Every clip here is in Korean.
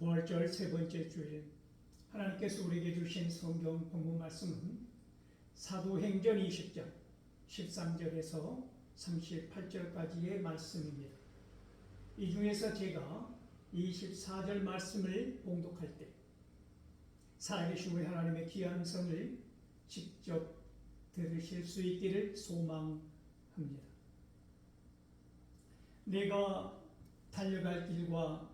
부활절 세 번째 주일, 하나님께서 우리에게 주신 성경 본문 말씀은 사도행전 20장 13절에서 38절까지의 말씀입니다. 이 중에서 제가 24절 말씀을 봉독할 때 살아계신 우리 하나님의 귀한 음성을 직접 들으실 수 있기를 소망합니다. 내가 달려갈 길과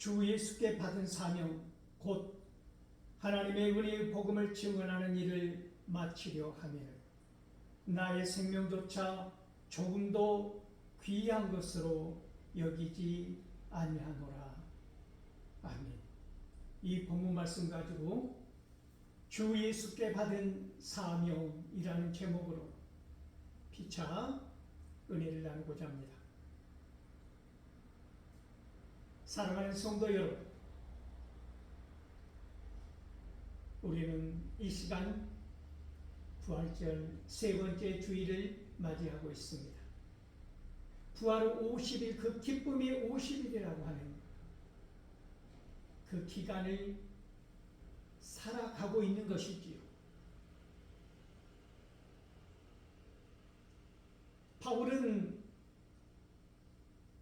주 예수께 받은 사명, 곧 하나님의 은혜의 복음을 증언하는 일을 마치려 하면 나의 생명조차 조금도 귀한 것으로 여기지 아니하노라. 아멘. 이 본문 말씀 가지고 주 예수께 받은 사명이라는 제목으로 피차 은혜를 나누고자 합니다. 사랑하는 성도 여러분, 우리는 이 시간 부활절 세 번째 주일을 맞이하고 있습니다. 부활 50일, 그 기쁨의 50일이라고 하는 그 기간을 살아가고 있는 것이지요. 바울은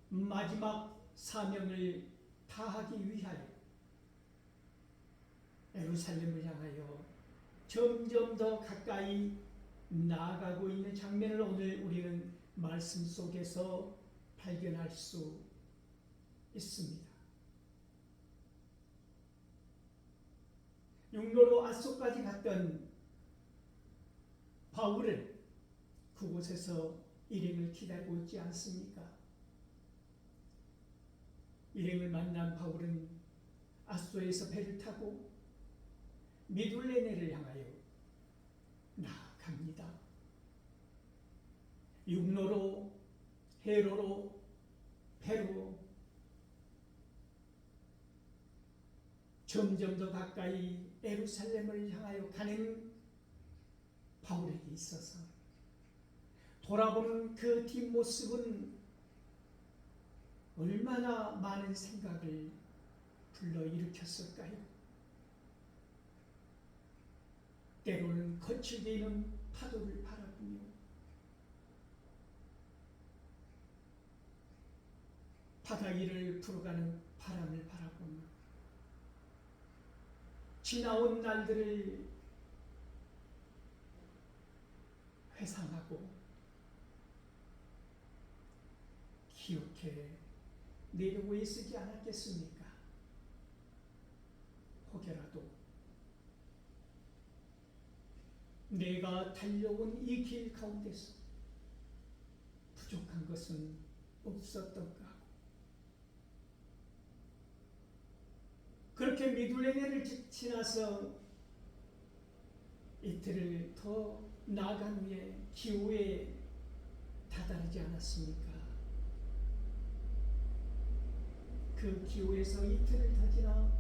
마지막 사명을 다하기 위하여 예루살렘을 향하여 점점 더 가까이 나아가고 있는 장면을 오늘 우리는 말씀 속에서 발견할 수 있습니다. 육로로 앗소까지 갔던 바울은 그곳에서 일행을 기다리고 있지 않습니까? 일행을 만난 바울은 앗소에서 배를 타고 미둘레네를 향하여 나아갑니다. 육로로, 해로로, 배로 점점 더 가까이 예루살렘을 향하여 가는 바울에게 있어서 돌아보는 그 뒷모습은 얼마나 많은 생각을 불러일으켰을까요? 때로는 거칠게 있는 파도를 바라보며 바다 위를 불어가는 바람을 바라보며 지나온 날들을 회상하고 기억해 내려고 애쓰지 않았겠습니까? 혹여라도 내가 달려온 이 길 가운데서 부족한 것은 없었던가 하고 그렇게 미둘레네를 지나서 이틀을 더 나아간 후에 기호에 다다르지 않았습니까? 그 기호에서 이틀을 더 지나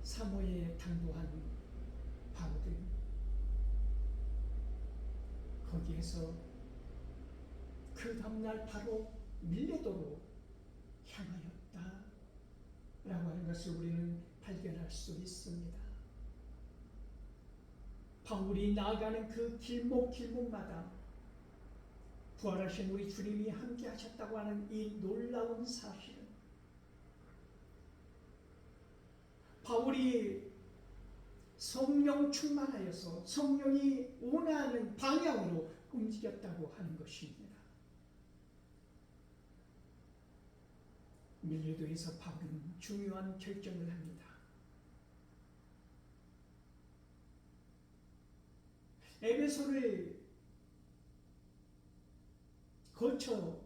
사모에 당도한 바울은 거기에서 그 다음날 바로 밀레도로 향하였다 라고 하는 것을 우리는 발견할 수 있습니다. 바울이 나아가는 그 길목길목마다 부활하신 우리 주님이 함께 하셨다고 하는 이 놀라운 사실은 바울이 성령 충만하여서 성령이 원하는 방향으로 움직였다고 하는 것입니다. 밀레도에서 바울은 중요한 결정을 합니다. 에베소를 거쳐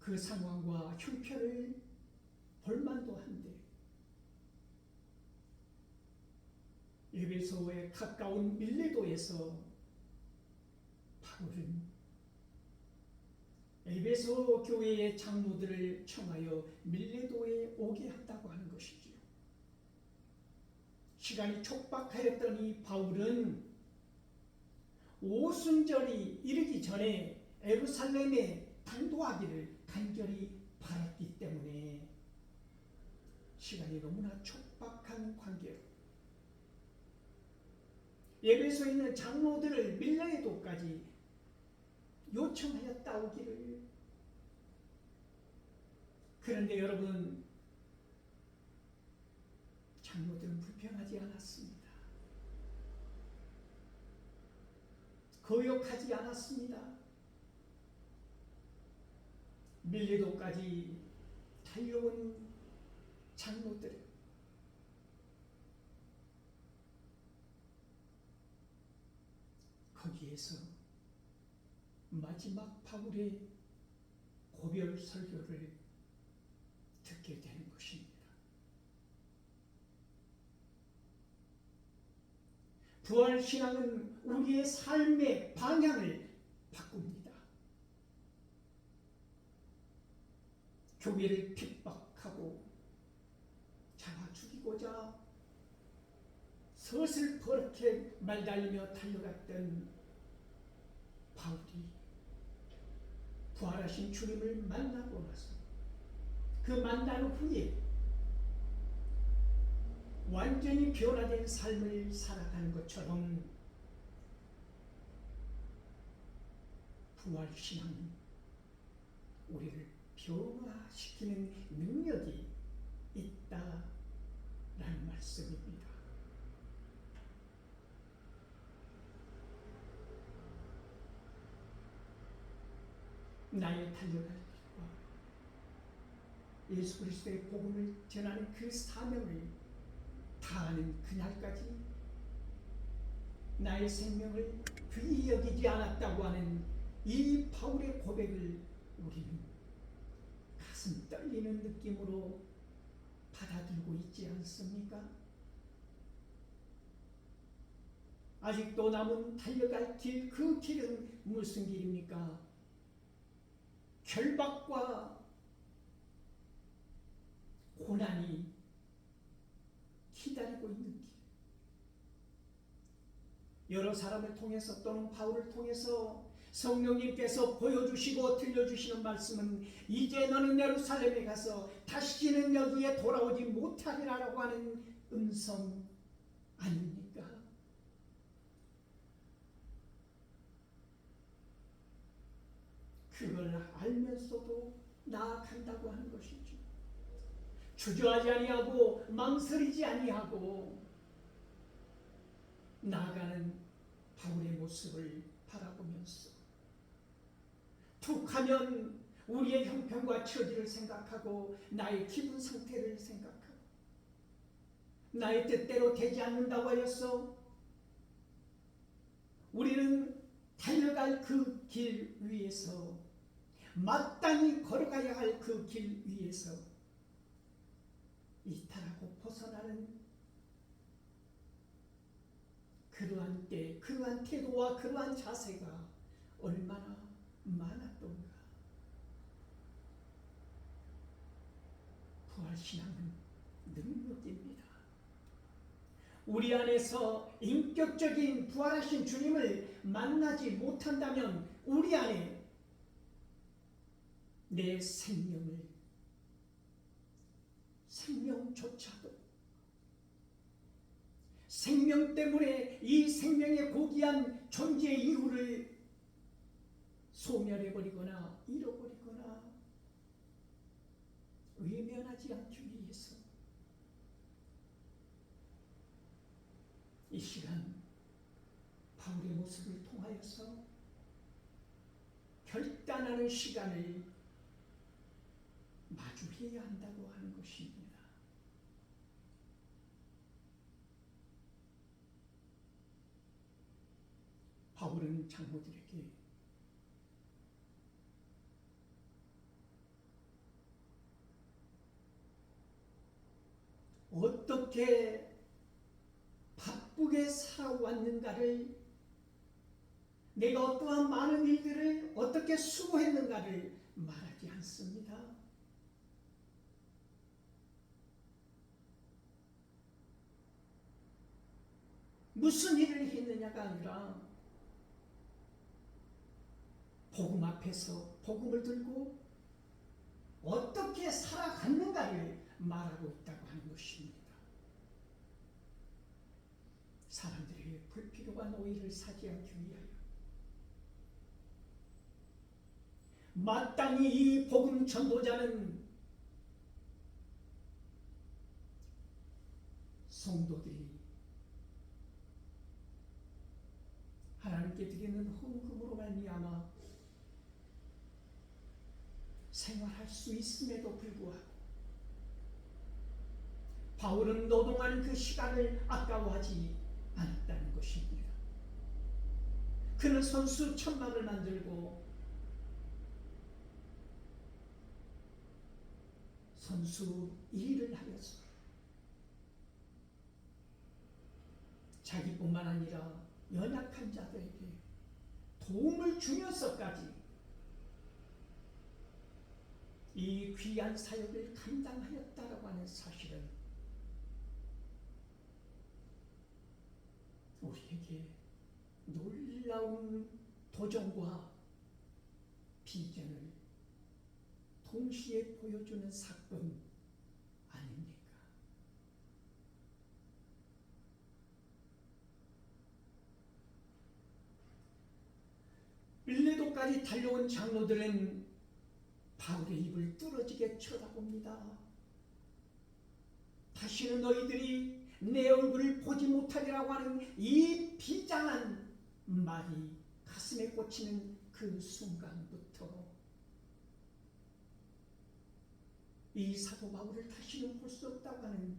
그 상황과 형편을 볼만도 한데 에베소에 가까운 밀레도에서 바울은 에베소 교회의 장로들을 청하여 밀레도에 오게 한다고 하는 것이지요. 시간이 촉박하였던 이 바울은 오순절이 이르기 전에 예루살렘에 당도하기를 간절히 바랐기 때문에 시간이 너무나 촉박한 관계로 에베소에 있는 장로들을 밀레도까지 요청하였다 오기를. 그런데 여러분, 장로들은 불평하지 않았습니다. 거역하지 않았습니다. 밀레도까지 달려온 장로들, 거기에서 마지막 바울의 고별 설교를 듣게 되는 것입니다. 부활신앙은 우리의 삶의 방향을 바꿉니다. 교회를 핍박하고 잡아 죽이고자 서슬퍼렇게 말달리며 달려갔던 바울이 부활하신 주님을 만나고 나서 그 만난 후에 완전히 변화된 삶을 살아가는 것처럼 부활신앙은 우리를 변화시키는 능력이 있다라는 말씀입니다. 나의 달려갈 길과 예수 그리스도의 복음을 전하는 그 사명을 다하는 그날까지 나의 생명을 귀히 여기지 않았다고 하는 이 바울의 고백을 우리는 가슴 떨리는 느낌으로 받아들고 있지 않습니까? 아직도 남은 달려갈 길, 그 길은 무슨 길입니까? 결박과 고난이 기다리고 있는 길. 여러 사람을 통해서 또는 바울을 통해서 성령님께서 보여주시고 들려주시는 말씀은 이제 너는 예루살렘에 가서 다시는 여기에 돌아오지 못하리라고 하는 음성 아닙니까? 그걸 알면서도 나아간다고 하는 것이죠. 주저하지 아니하고 망설이지 아니하고 나아가는 바울의 모습을 바라보면서 툭하면 우리의 형편과 처지를 생각하고 나의 기분 상태를 생각하고 나의 뜻대로 되지 않는다고 하여서 우리는 달려갈 그 길 위에서 마땅히 걸어가야 할 그 길 위에서 이탈하고 벗어나는 그러한 때, 그러한 태도와 그러한 자세가 얼마나 많았던가. 부활신앙은 능력입니다. 우리 안에서 인격적인 부활하신 주님을 만나지 못한다면 우리 안에 내 생명조차도 생명 때문에 이 생명의 고귀한 존재 이유를 소멸해버리거나 잃어버리거나 외면하지 않기 위해서 이 시간 바울의 모습을 통하여서 결단하는 시간을 마주해야 한다고 하는 것입니다. 바울은 장로들에게 어떻게 바쁘게 살아왔는가를, 내가 어떠한 많은 일들을 어떻게 수고했는가를 말하지 않습니다. 무슨 일을 했느냐가 아니라 복음 앞에서 복음을 들고 어떻게 살아갔는가를 말하고 있다고 하는 것입니다. 사람들이 불필요한 오해를 사지 않기 위하여 마땅히 이 복음 전도자는 성도들이 하나님께 드리는 헌금으로 말미암아 생활할 수 있음에도 불구하고 바울은 노동하는 그 시간을 아까워하지 않았다는 것입니다. 그는 손수 천막을 만들고 선수 일을 하여서 자기뿐만 아니라 연약한 자들에게 도움을 주면서까지 이 귀한 사역을 감당하였다라고 하는 사실은 우리에게 놀라운 도전과 비전을 동시에 보여주는 사건 아닙니까? 빌레도까지 달려온 장로들은 바울의 입을 뚫어지게 쳐다봅니다. 다시는 너희들이 내 얼굴을 보지 못하리라고 하는 이 비장한 말이 가슴에 꽂히는 그 순간부터 이 사도 바울을 다시는 볼 수 없다고 하는,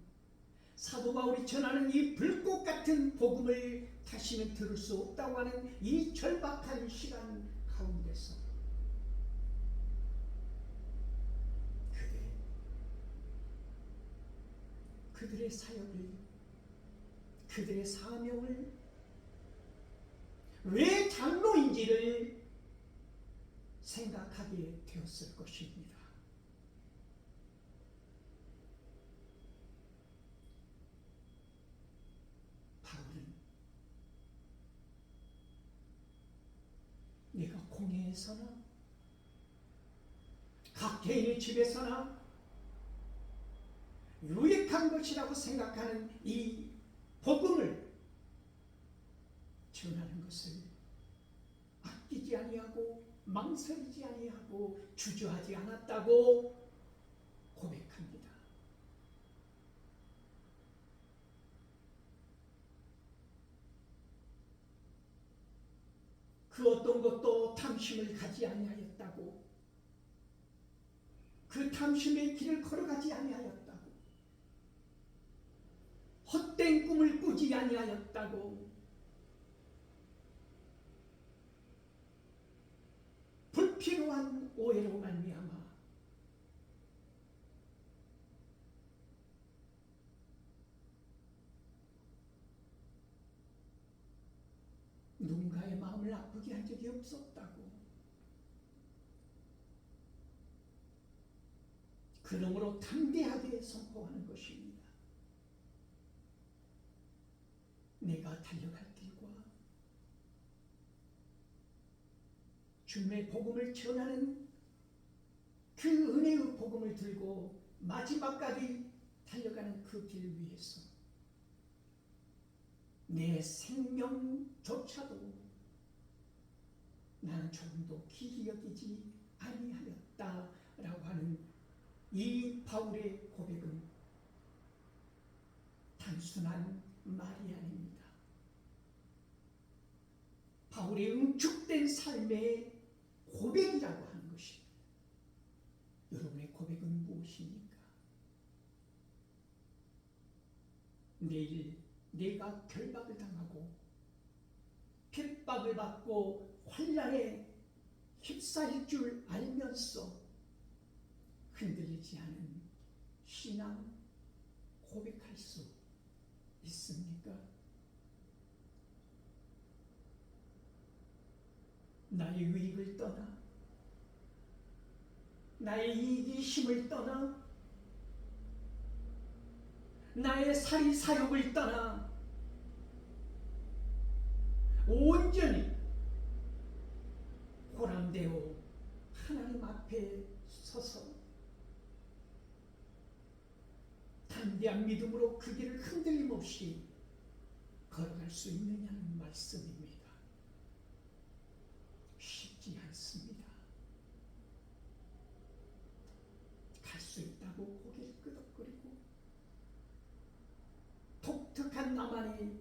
사도 바울이 전하는 이 불꽃 같은 복음을 다시는 들을 수 없다고 하는 이 절박한 시간 가운데서 그들의 사역을, 그들의 사명을, 왜 장로인지를 생각하게 되었을 것입니다. 바울은 내가 공회에서나 각 개인의 집에서나 유익한 것이라고 생각하는 이 복음을 전하는 것을 아끼지 아니하고 망설이지 아니하고 주저하지 않았다고 고백합니다. 그 어떤 것도 탐심을 가지 아니하였다고, 그 탐심의 길을 걸어가지 아니하였다고, 헛된 꿈을 꾸지 아니하였다고, 불필요한 오해로 말미암아 누군가의 마음을 아프게 한 적이 없었다고, 그러므로 담대하게 선포하는 것입니다. 내가 달려갈 길과 주님의 복음을 전하는 그 은혜의 복음을 들고 마지막까지 달려가는 그 길 위에서 내 생명조차도 나는 조금도 귀히 여기지 아니하였다라고 하는 이 바울의 고백은 단순한 말이 아닙니다. 바울의 응축된 삶의 고백이라고 하는 것입니다. 여러분의 고백은 무엇입니까? 내일 내가 결박을 당하고 핍박을 받고 환난에 휩싸일 줄 알면서 흔들리지 않은 신앙 고백할 수 있습니까? 나의 유익을 떠나, 나의 이기심을 떠나, 나의 사리사욕을 떠나 온전히 호람되어 하나님 앞에 서서 담대한 믿음으로 그 길을 흔들림 없이 걸어갈 수 있느냐는 말씀입니다. 쉽지 않습니다. 갈 수 있다고 고개를 끄덕거리고 독특한 나만의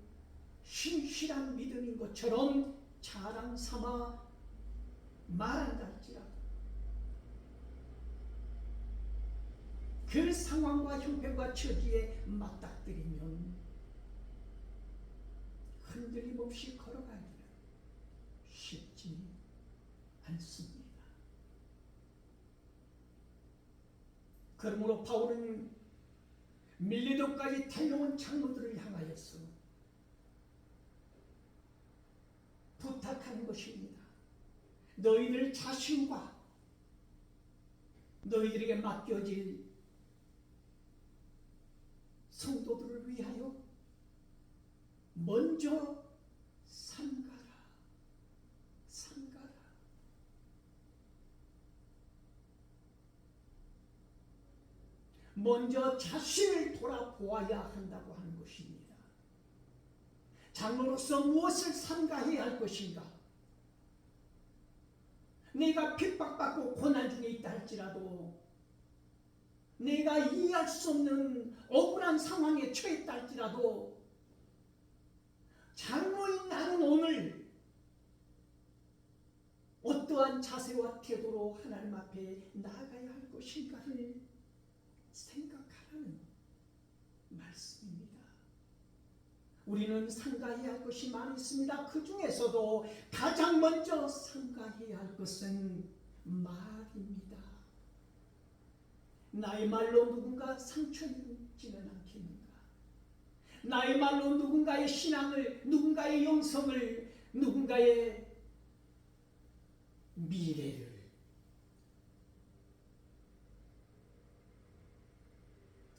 신실한 믿음인 것처럼 자랑 삼아 말한다 할지라도 그 상황과 형편과 처지에 맞닥뜨리면 흔들림 없이 걸어가기는 쉽지 않습니다. 그러므로 바울은 밀리도까지 달려온 장로들을 향하여서 부탁하는 것입니다. 너희들 자신과 너희들에게 맡겨질 성도들을 위하여 먼저 삼가라. 삼가라. 먼저 자신을 돌아보아야 한다고 하는 것입니다. 장로로서 무엇을 삼가해야 할 것인가? 내가 핍박받고 고난 중에 있다 할지라도, 내가 이해할 수 없는 억울한 상황에 처했다 할지라도, 장로인 나는 오늘 어떠한 자세와 태도로 하나님 앞에 나아가야 할 것인가를 생각하라는 말씀입니다. 우리는 삼가해야 할 것이 많이 있습니다. 그 중에서도 가장 먼저 삼가해야 할 것은 말입니다. 나의 말로 누군가 상처 입지는 않겠는가? 나의 말로 누군가의 신앙을, 누군가의 영성을, 누군가의 미래를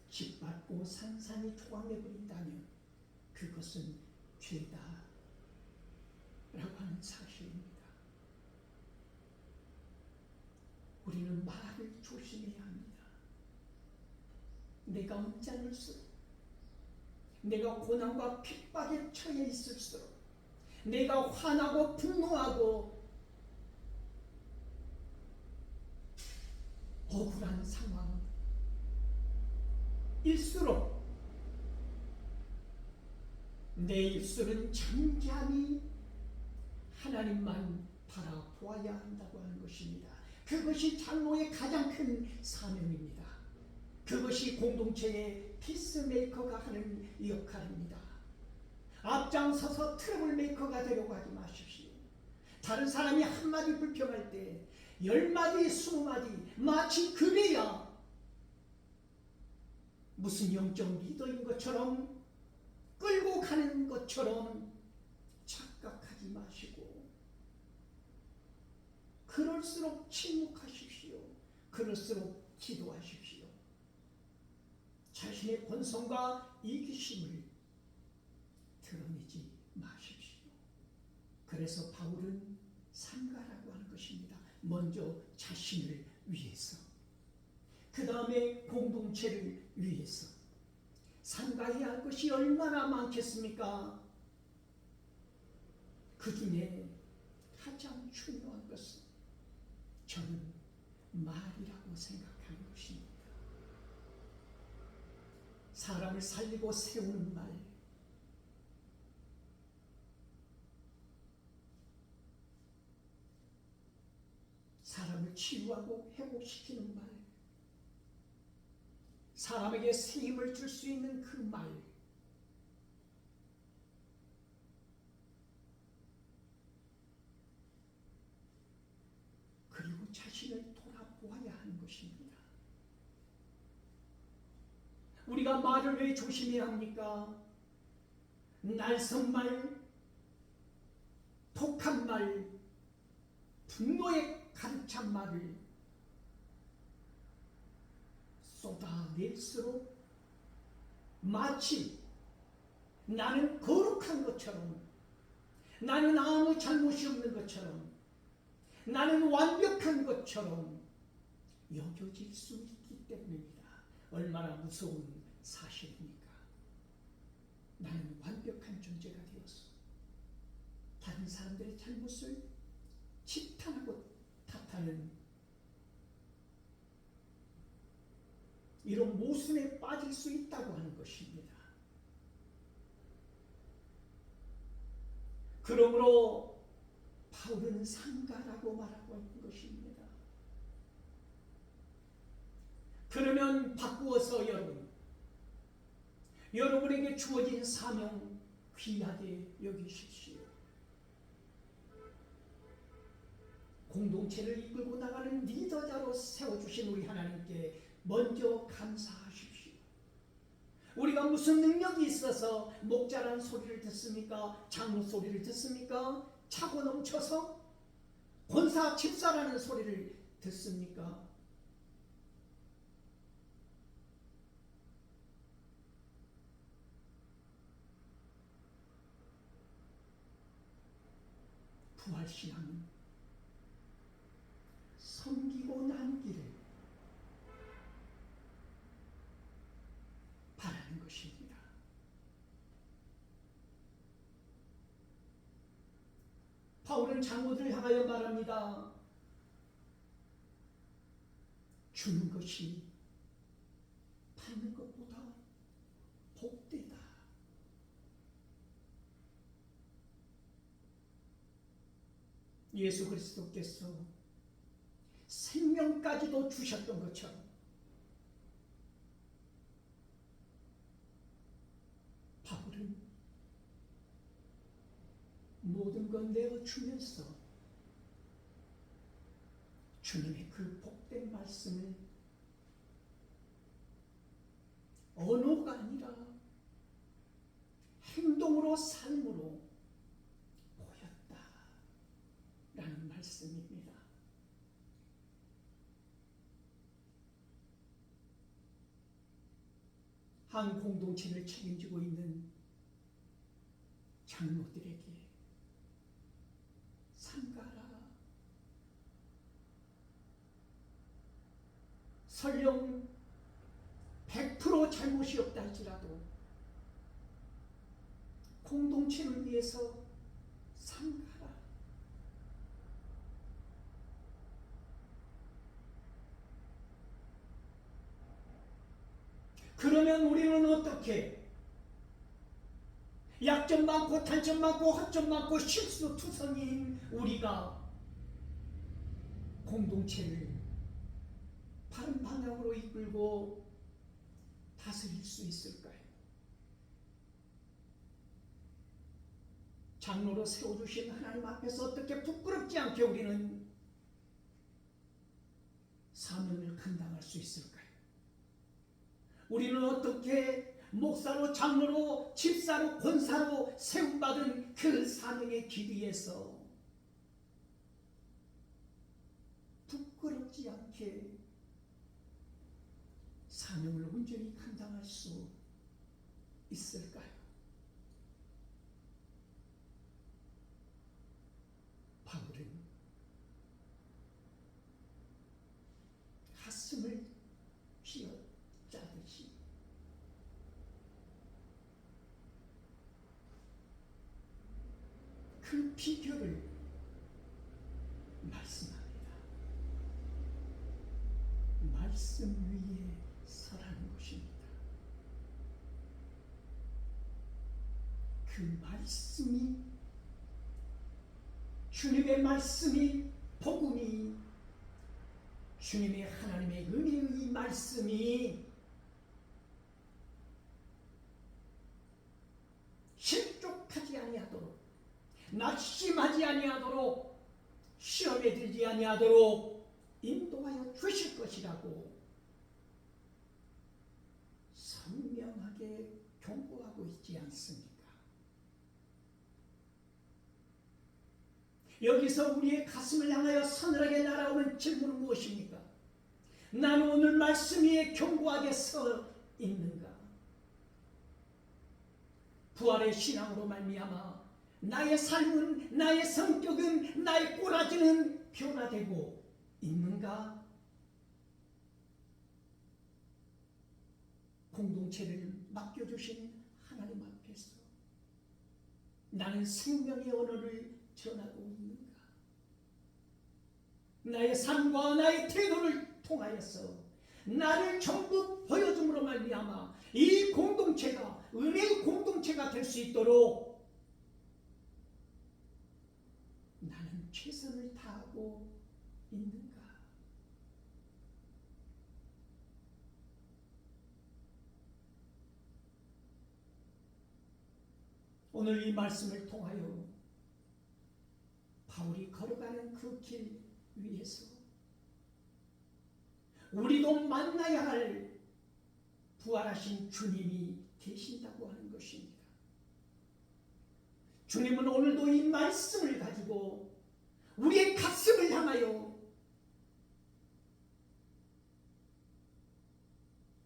짓밟고 산산이 조각내버린다면 그것은 죄다 라고 하는 사실입니다. 우리는 말을 조심해야 합니다. 내가 언짢을수록, 내가 고난과 핍박에 처해 있을수록, 내가 화나고 분노하고 억울한 상황일수록 내 입술은 잠잠히 하나님만 바라보아야 한다고 하는 것입니다. 그것이 장로의 가장 큰 사명입니다. 그것이 공동체의 피스메이커가 하는 역할입니다. 앞장서서 트러블 메이커가 되려고 하지 마십시오. 다른 사람이 한마디 불평할 때 10마디, 20마디 마치 그래야 무슨 영적 리더인 것처럼, 끌고 가는 것처럼 착각하지 마시고, 그럴수록 침묵하십시오. 그럴수록 기도하십시오. 자신의 본성과 이기심을 드러내지 마십시오. 그래서 바울은 삼가라고 하는 것입니다. 먼저 자신을 위해서, 그 다음에 공동체를 위해서. 삼가해야 할 것이 얼마나 많겠습니까? 그 중에 가장 중요한 것은 저는 말이라고 생각하는 것입니다. 사람을 살리고 세우는 말, 사람을 치유하고 회복시키는 말, 사람에게 새 힘을 줄 수 있는 그 말, 그리고 자신을 돌아보아야 하는 것입니다. 우리가 말을 왜 조심해야 합니까? 날성말, 독한 말, 분노에 가득 찬 말을 쏟아낼수록 마치 나는 거룩한 것처럼, 나는 아무 잘못이 없는 것처럼, 나는 완벽한 것처럼 여겨질 수 있기 때문입니다. 얼마나 무서운 사실입니까? 나는 완벽한 존재가 되었어. 다른 사람들의 잘못을 지탄하고 탓하는 이런 모순에 빠질 수 있다고 하는 것입니다. 그러므로 바울은 상가라고 말하고 있는 것입니다. 그러면 바꾸어서 여러분에게 주어진 사명 귀하게 여기십시오. 공동체를 이끌고 나가는 리더자로 세워주신 우리 하나님께 먼저 감사하십시오. 우리가 무슨 능력이 있어서 목자라는 소리를 듣습니까? 장로 소리를 듣습니까? 차고 넘쳐서 권사 집사라는 소리를 듣습니까? 부활신앙은 섬기고 나누기를 바라는 것입니다. 바울은 장로들을 향하여 말합니다. 주는 것이 받는 것보다 복되다. 예수 그리스도께서 생명까지도 주셨던 것처럼 바울은 모든 것 내어주면서 주님의 그 복된 말씀을 언어가 아니라 행동으로 삶으로 보였다라는 말씀입니다. 한 공동체를 책임지고 있는 장로들에게 삼가라. 설령 100% 잘못이 없다 할지라도 공동체를 위해서 삼가라. 그러면 우리는 어떻게 약점 많고 단점 많고 허점 많고 실수투성이인 우리가 공동체를 바른 방향으로 이끌고 다스릴 수 있을까요? 장로로 세워주신 하나님 앞에서 어떻게 부끄럽지 않게 우리는 사명을 감당할 수 있을까요? 우리는 어떻게 목사로, 장로로, 집사로, 권사로 세움받은 그 사명의 길 위에서 부끄럽지 않게 사명을 온전히 감당할 수 있을까요? 바울은 가슴을 쥐어짜듯이 그 비결을 말씀합니다. 말씀 위에 서라는 것입니다. 그 말씀이, 주님의 말씀이, 복음이, 주님의 하나님의 은혜의 말씀이 실족하지 아니하도록, 낙심하지 아니하도록, 시험에 들지 아니하도록 인도하여 주실 것이라고 선명하게 경고하고 있지 않습니까? 여기서 우리의 가슴을 향하여 서늘하게 날아오는 질문은 무엇입니까? 나는 오늘 말씀 위에 경고하게 서 있는가? 부활의 신앙으로 말미암아 나의 삶은, 나의 성격은, 나의 꼬라지는 변화되고 있는가? 공동 공동체를 맡겨주신 하나님 앞에서 나는 생명의 언어를 전하고 있는가? 나의 삶과 나의 태도를 통하여서 나를 전부 보여줌으로 말미암아 이 공동체가 은혜의 공동체가 될 수 있도록 나는 최선을 다하고 있는가? 오늘 이 말씀을 통하여 바울이 걸어가는 그 길 위에서 우리도 만나야 할 부활하신 주님이 계신다고 하는 것입니다. 주님은 오늘도 이 말씀을 가지고 우리의 가슴을 향하여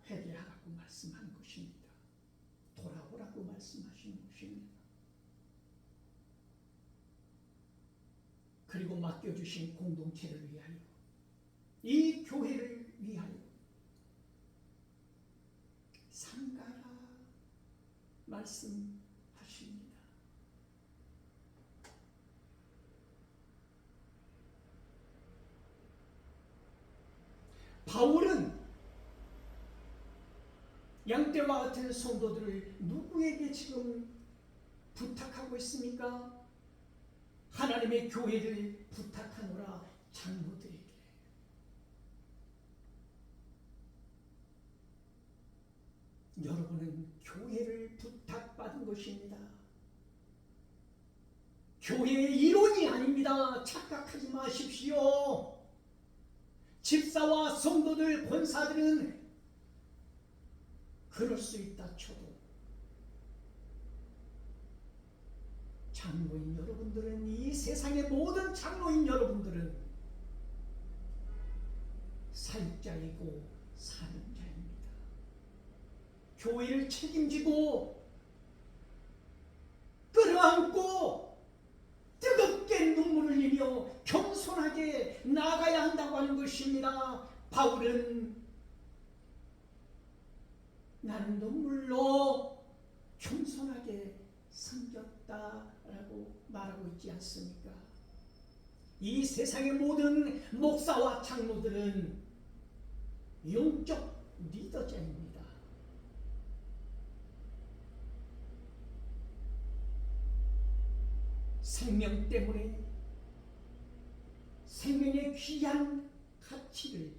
회개하라고 말씀하는 것입니다. 돌아오라고 말씀하시는 것입니다. 그리고 맡겨주신 공동체를 위하여, 이 교회를 위하여 삼가라 말씀하십니다. 바울은 양떼와 같은 성도들을 누구에게 지금 부탁하고 있습니까? 하나님의 교회를 부탁하노라, 장로들에게. 여러분은 교회를 부탁받은 것입니다. 교회의 이론이 아닙니다. 착각하지 마십시오. 집사와 성도들, 권사들은 그럴 수 있다 쳐도 장로인 여러분들은, 이 세상의 모든 장로인 여러분들은 사역자이고 사명자입니다. 교회를 책임지고 끌어안고 뜨겁게 눈물을 흘리며 겸손하게 나아가야 한다고 하는 것입니다. 바울은 나는 눈물로 겸손하게 섬겼다라고 말하고 있지 않습니까? 이 세상의 모든 목사와 장로들은 영적 리더자입니다. 생명 때문에 생명의 귀한 가치를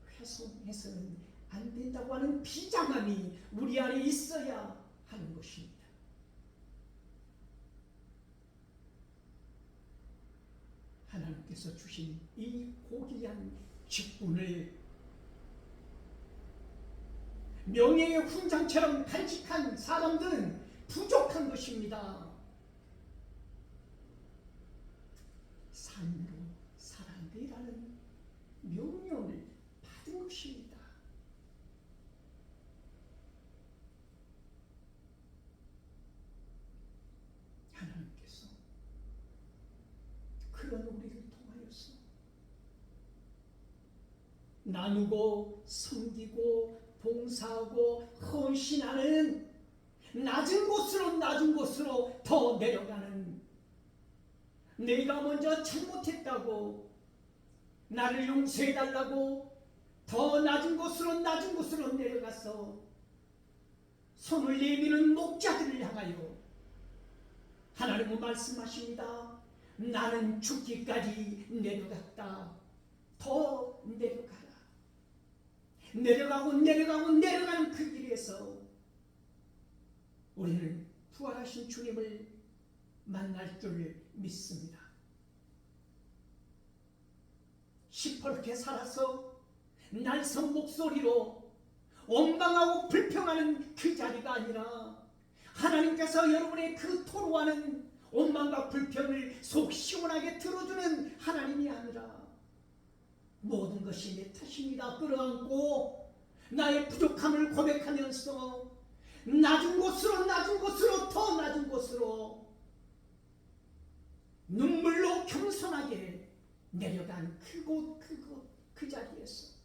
훼손해서는 안 된다고 하는 비장함이 우리 안에 있어야 하는 것입니다. 하나님께서 주신 이 고귀한 직분을 명예의 훈장처럼 간직한 사람들은 부족한 것입니다. 삶으로 살아내라는 명령을 받은 것입니다. 하나님께서 그런 우리를 통하여서 나누고 섬기고 봉사하고 헌신하는 낮은 곳으로 더 내려가는, 내가 먼저 잘못했다고 나를 용서해달라고 더 낮은 곳으로 내려가서 손을 내미는 목자들을 향하여 하나님은 말씀하십니다. 나는 죽기까지 내려갔다. 더 내려가라. 내려가는 그 길에서 우리는 부활하신 주님을 만날 줄 믿습니다. 시퍼렇게 살아서 날선 목소리로 원망하고 불평하는 그 자리가 아니라, 하나님께서 여러분의 그 토로하는 원망과 불평을 속 시원하게 들어주는 하나님이 아니라, 모든 것이 내 탓입니다. 끌어안고 나의 부족함을 고백하면서 낮은 곳으로 더 낮은 곳으로 눈물로 겸손하게 내려간 그곳 그 자리에서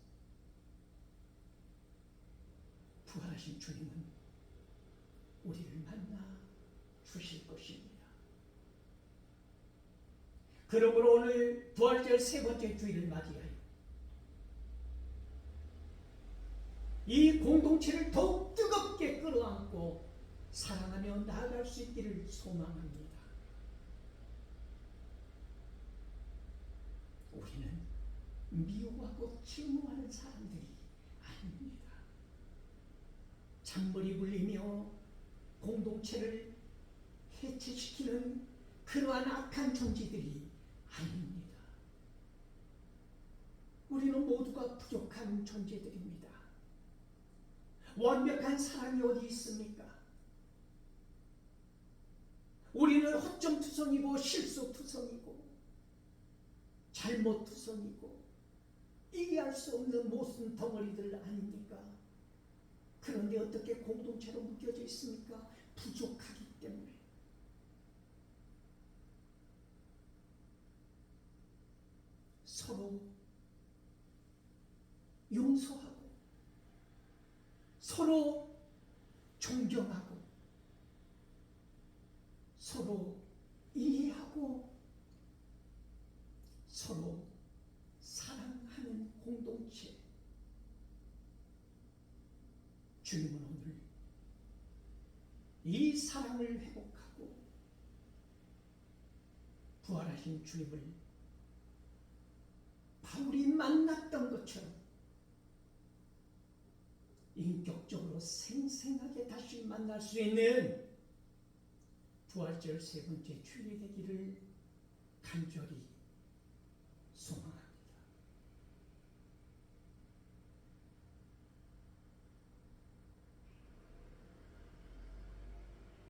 부활하신 주님은 우리를 만나 주실 것입니다. 그러므로 오늘 부활절 세 번째 주일을 맞이하여 이 공동체를 더욱 뜨겁게 끌어안고 사랑하며 나아갈 수 있기를 소망합니다. 우리는 미워하고 증오하는 사람들이 아닙니다. 잔머리 굴리며 공동체를 해체시키는 그러한 악한 존재들이 아닙니다. 우리는 모두가 부족한 존재들입니다. 완벽한 사람이 어디 있습니까? 우리는 허점투성이고 실수투성이고 잘못투성이고 이해할 수 없는 모순 덩어리들 아닙니까? 그런데 어떻게 공동체로 묶여져 있습니까? 부족하기 때문에. 서로 용서하고 서로 존경하고 서로 이해하고 서로 사랑하는 공동체. 주님은 오늘 이 사랑을 회복하고 부활하신 주님을 바울이 만났던 것처럼 인격적으로 생생하게 다시 만날 수 있는 부활절 세 번째 주일이 되기를 간절히